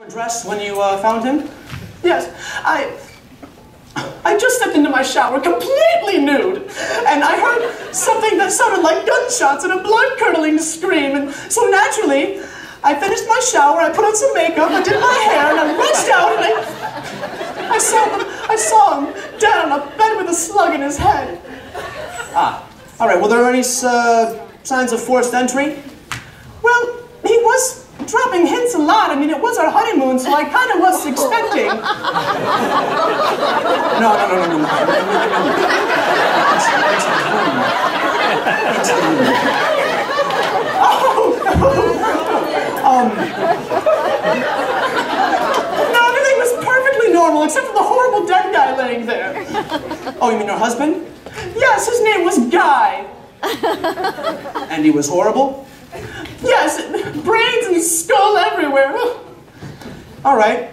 Dress when you found him? Yes, I just stepped into my shower completely nude, and I heard something that sounded like gunshots and a blood-curdling scream, and so naturally, I finished my shower, I put on some makeup, I did my hair, and I rushed out, and I saw him dead on a bed with a slug in his head. Ah, all right, were there any signs of forced entry? Well, he was dropping hints a lot. I mean, it was our honeymoon, so I kind of was expecting. No. No, everything was perfectly normal, except for the horrible dead guy laying there. Oh, you mean your husband? Yes, his name was Guy. And he was horrible? Yes, brains and skull everywhere. All right.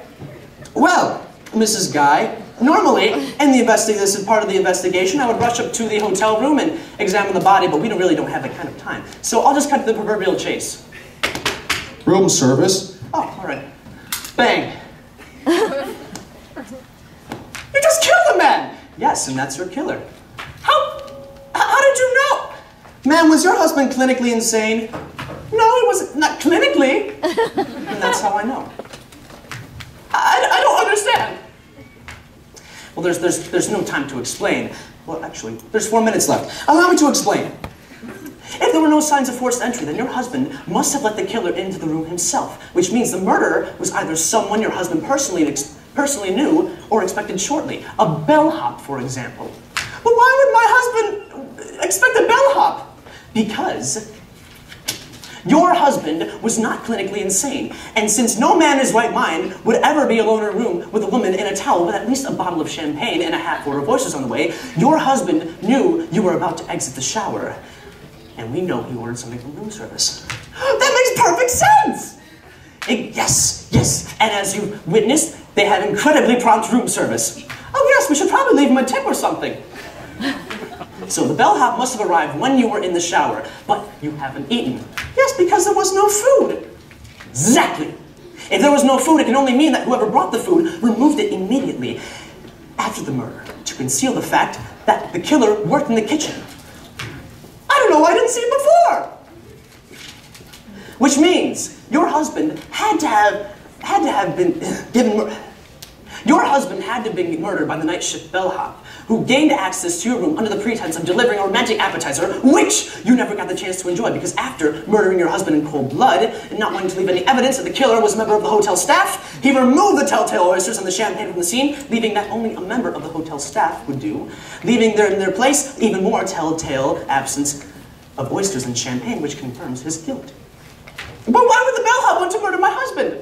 Well, Mrs. Guy, normally, in this is part of the investigation, I would rush up to the hotel room and examine the body, but we really don't have that kind of time. So I'll just cut to the proverbial chase. Room service. Oh, all right. Bang. You just killed the man! Yes, and that's your killer. How did you know? Ma'am, was your husband clinically insane? No, he was not clinically. And that's how I know. I don't understand. Well, there's no time to explain. Well, actually, there's 4 minutes left. Allow me to explain. If there were no signs of forced entry, then your husband must have let the killer into the room himself, which means the murderer was either someone your husband personally knew or expected shortly. A bellhop, for example. But why would my husband expect a bellhop? Because your husband was not clinically insane, and since no man in his right mind would ever be alone in a room with a woman in a towel with at least a bottle of champagne and a hat full of voices on the way, your husband knew you were about to exit the shower. And we know he ordered something from room service. That makes perfect sense! Yes. And as you witnessed, they had incredibly prompt room service. Oh yes, we should probably leave him a tip or something. So the bellhop must have arrived when you were in the shower, but you haven't eaten. Yes, because there was no food. Exactly. If there was no food, it can only mean that whoever brought the food removed it immediately after the murder to conceal the fact that the killer worked in the kitchen. I don't know why I didn't see it before. Which means your husband had to have been given. Your husband had to have been murdered by the night shift bellhop, who gained access to your room under the pretense of delivering a romantic appetizer, which you never got the chance to enjoy, because after murdering your husband in cold blood, and not wanting to leave any evidence that the killer was a member of the hotel staff, he removed the telltale oysters and the champagne from the scene, leaving that only a member of the hotel staff would do, leaving there in their place even more telltale absence of oysters and champagne, which confirms his guilt. But why would the bellhop want to murder my husband?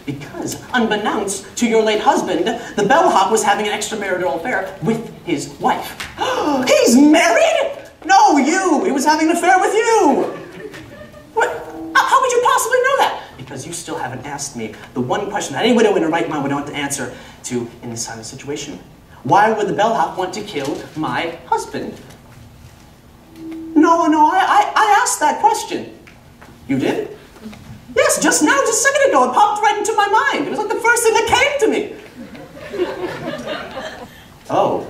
Because, unbeknownst to your late husband, the bellhop was having an extramarital affair with his wife. He's married? No, you! He was having an affair with you! What? How would you possibly know that? Because you still haven't asked me the one question that any widow in her right mind would want to answer to in this kind of situation. Why would the bellhop want to kill my husband? No, I asked that question. You did? Yes, just now, just a second ago, it popped right into my mind. It was like the first thing that came to me. Oh,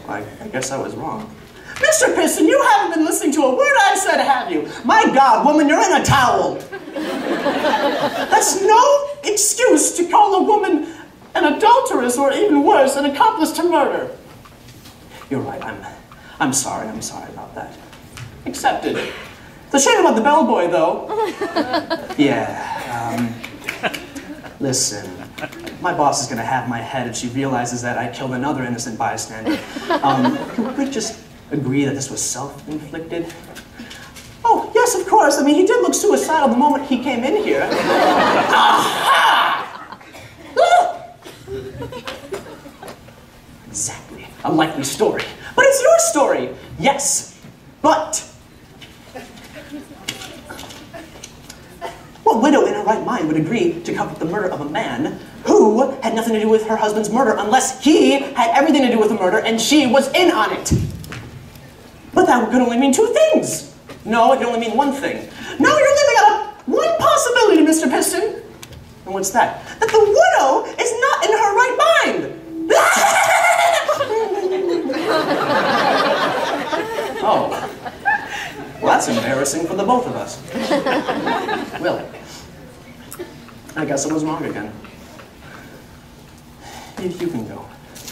I guess I was wrong. Mr. Piston, you haven't been listening to a word I said, have you? My God, woman, you're in a towel. That's no excuse to call a woman an adulteress, or even worse, an accomplice to murder. You're right, I'm sorry about that. Accepted. It's a shame about the bellboy, though. Yeah, listen, my boss is gonna have my head if she realizes that I killed another innocent bystander. Can we just agree that this was self-inflicted? Oh, yes, of course. I mean, he did look suicidal the moment he came in here. Aha! Exactly. A likely story. But it's your story. Yes, but what widow in her right mind would agree to cover the murder of a man who had nothing to do with her husband's murder unless he had everything to do with the murder and she was in on it? But that could only mean two things. No, it can only mean one thing. Now you're leaving out one possibility to Mr. Piston. And what's that? That the widow is not in her right mind. Oh. Well, that's embarrassing for the both of us. Well, I guess I was wrong again. You can go.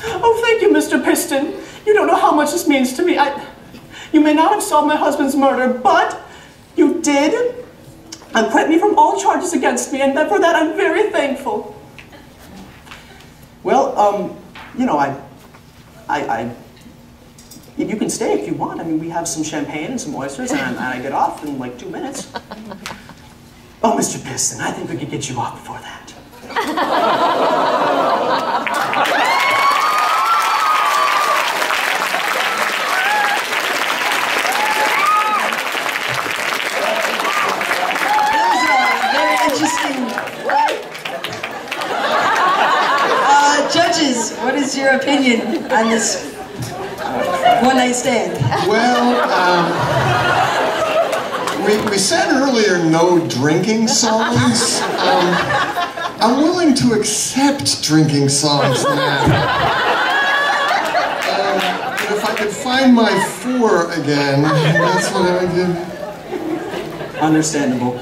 Oh, thank you, Mr. Piston. You don't know how much this means to me. You may not have solved my husband's murder, but you did acquit me from all charges against me, and for that I'm very thankful. Well, you know, you can stay if you want. I mean, we have some champagne and some oysters, and I get off in like 2 minutes. Oh, Mr. Piston, I think we could get you off before that. Judges, what is your opinion on this one-night stand? Well, we said earlier no drinking songs. I'm willing to accept drinking songs now. But if I could find my 4 again, that's what I would do. Understandable.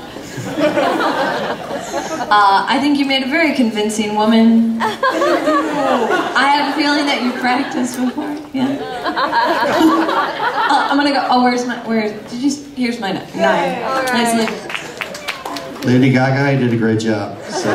I think you made a very convincing woman. I have a feeling that you practiced before. Yeah. I'm gonna go. Oh, here's my 9. Nice. Lady Gaga, you did a great job. So.